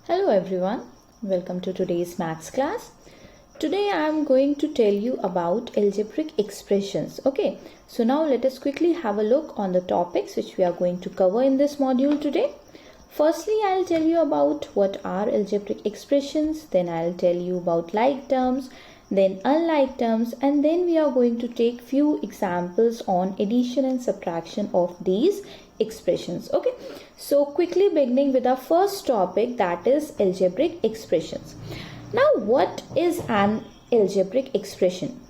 Hello everyone, welcome to today's maths class. Today I am going to tell you about algebraic expressions. Okay, so now let us quickly have a look on the topics which we are going to cover in this module today. Firstly, I'll tell you about what are algebraic expressions, then I'll tell you about like terms, then unlike terms, and then we are going to take few examples on addition and subtraction of these expressions. Okay, so quickly beginning with our first topic, that is algebraic expressions. Now what is an algebraic expression?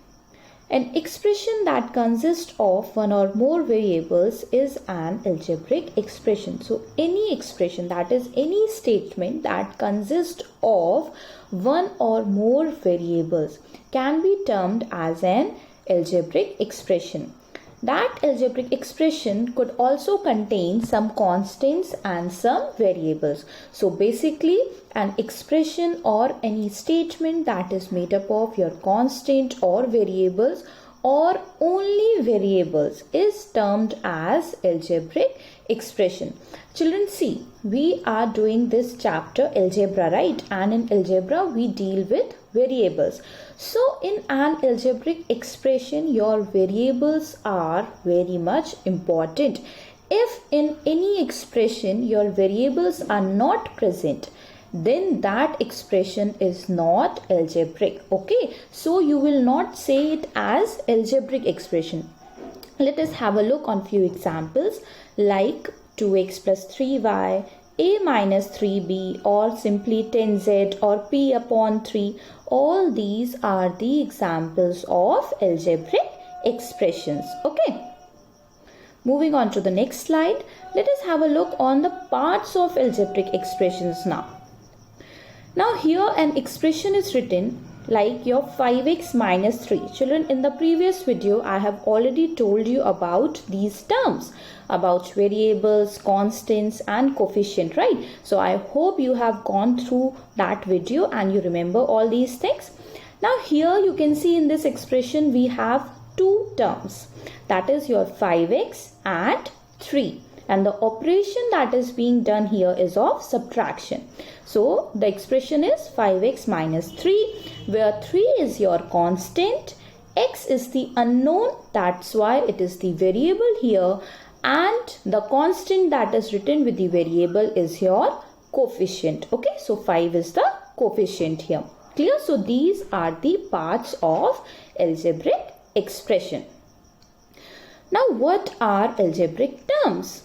An expression that consists of one or more variables is an algebraic expression. So any expression, that is any statement that consists of one or more variables, can be termed as an algebraic expression. That algebraic expression could also contain some constants and some variables. So basically an expression or any statement that is made up of your constant or variables or only variables is termed as algebraic expression. Children, see, we are doing this chapter algebra, right? And in algebra we deal with variables. So in an algebraic expression, your variables are very much important. If in any expression your variables are not present, then that expression is not algebraic. Okay, so you will not say it as algebraic expression. Let us have a look on few examples like 2x plus 3y, a minus 3b, or simply 10z, or p upon 3. All these are the examples of algebraic expressions. Okay. Moving on to the next slide, let us have a look on the parts of algebraic expressions now. Now here an expression is written like your 5x minus 3. Children, in the previous video I have already told you about these terms, about variables, constants and coefficient, right? So I hope you have gone through that video and you remember all these things. Now here you can see in this expression we have two terms, that is your 5x and 3. And the operation that is being done here is of subtraction. So the expression is 5x minus 3, where 3 is your constant, x is the unknown, that's why it is the variable here, and the constant that is written with the variable is your coefficient. Okay, so 5 is the coefficient here. Clear? So these are the parts of algebraic expression. Now what are algebraic terms?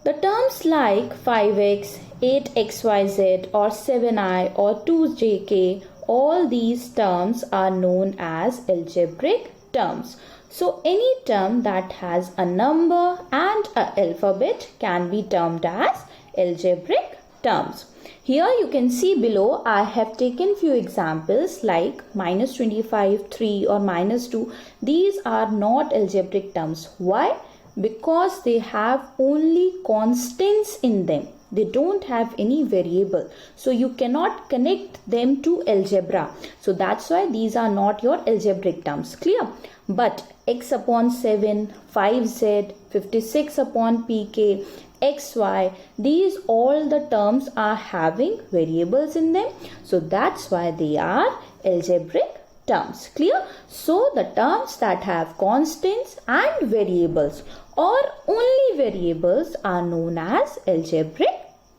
The terms like 5x, 8xyz, or 7i, or 2jk, all these terms are known as algebraic terms. So any term that has a number and an alphabet can be termed as algebraic terms. Here you can see below I have taken few examples like minus 25, 3 or minus 2. These are not algebraic terms. Why? Because they have only constants in them. They don't have any variable. So you cannot connect them to algebra. So that's why these are not your algebraic terms. Clear? But x upon 7, 5z, 56 upon pk, xy, these all the terms are having variables in them. So that's why they are algebraic terms. Clear? So the terms that have constants and variables or only variables are known as algebraic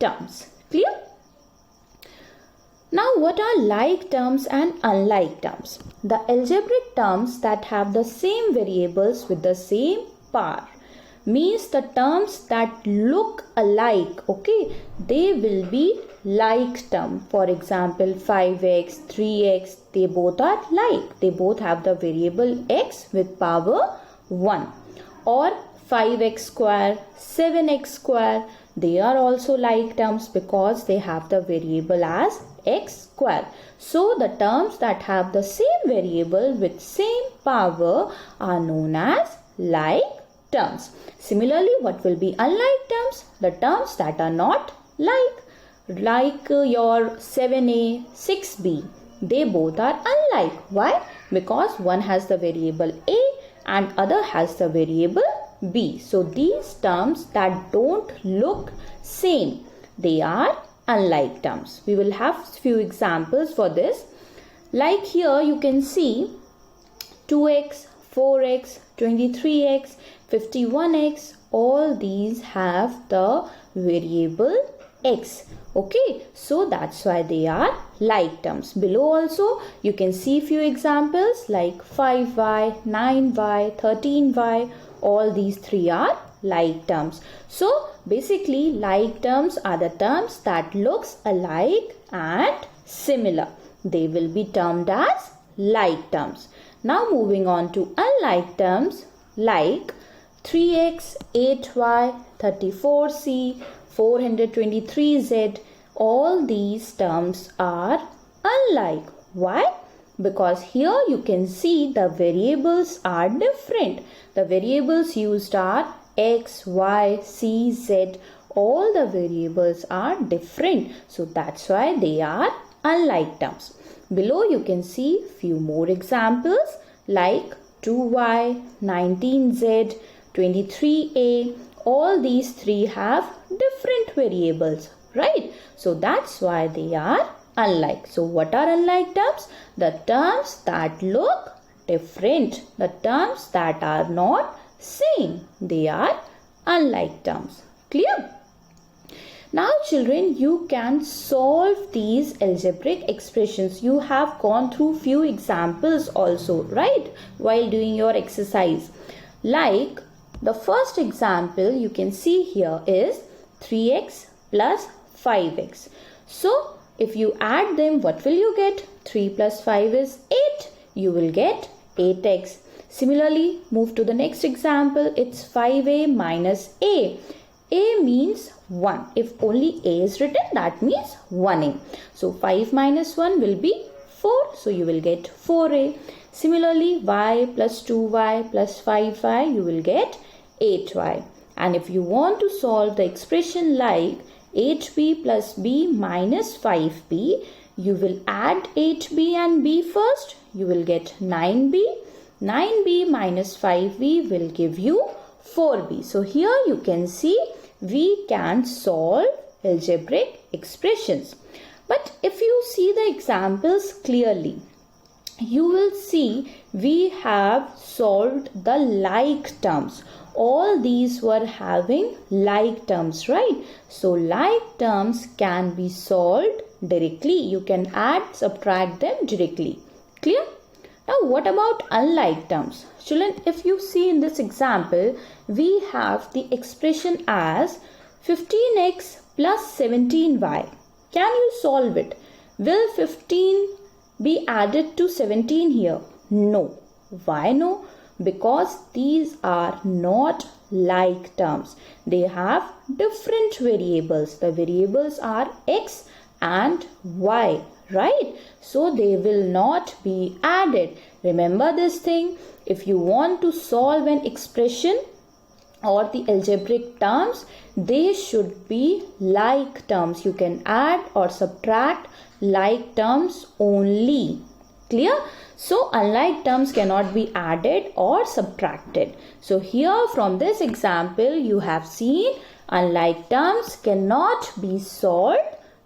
terms. Clear? Now what are like terms and unlike terms? The algebraic terms that have the same variables with the same power means the terms that look alike, okay, they will be like term. For example, 5x, 3x, they both are like. They both have the variable x with power 1. Or 5x square, 7x square, they are also like terms because they have the variable as x square. So the terms that have the same variable with same power are known as like terms. Similarly, what will be unlike terms? The terms that are not like your 7a, 6b. They both are unlike. Why? Because one has the variable a and other has the variable b. So these terms that don't look same, they are unlike terms. We will have few examples for this. Like here you can see 2x, 4x, 23x, 51x, all these have the variable x. Okay, so that's why they are like terms. Below also you can see few examples like 5y, 9y, 13y, all these three are like terms. So basically like terms are the terms that looks alike and similar. They will be termed as like terms. Now moving on to unlike terms like 3x, 8y, 34c, 423z, all these terms are unlike. Why? Because here you can see the variables are different. The variables used are x, y, c, z. All the variables are different. So that's why they are unlike terms. Below you can see few more examples like 2y, 19z, 23a. All these three have different variables, right? So that's why they are unlike. So what are unlike terms? The terms that look different, the terms that are not same. They are unlike terms. Clear? Now children, you can solve these algebraic expressions. You have gone through few examples also, right? While doing your exercise. Like the first example you can see here is 3x plus 5x. So if you add them, what will you get? 3 plus 5 is 8. You will get 8x. Similarly, move to the next example. It's 5a minus a. A means 1. If only a is written, that means 1a. So 5 minus 1 will be 4. So you will get 4a. Similarly, y plus 2y plus 5y, you will get 8y. And if you want to solve the expression like 8b plus b minus 5b, you will add 8b and b first. You will get 9b. 9b minus 5b will give you 4b. So here you can see we can solve algebraic expressions. But if you see the examples clearly, you will see we have solved the like terms. All these were having like terms, right? So like terms can be solved directly. You can add, subtract them directly. Clear? Now what about unlike terms? Children, if you see in this example, we have the expression as 15x plus 17y. Can you solve it? Will 15 be added to 17 here? No. Why no? Because these are not like terms. They have different variables. The variables are x and y, right? So they will not be added. Remember this thing. If you want to solve an expression or the algebraic terms, they should be like terms. You can add or subtract like terms only. Clear? So unlike terms cannot be added or subtracted. So here from this example you have seen unlike terms cannot be solved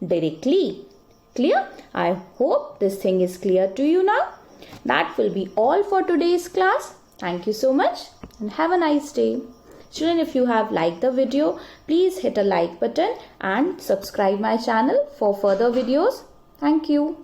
directly. Clear? I hope this thing is clear to you now. That will be all for today's class. Thank you so much and have a nice day. Children, if you have liked the video, please hit a like button and subscribe my channel for further videos. Thank you.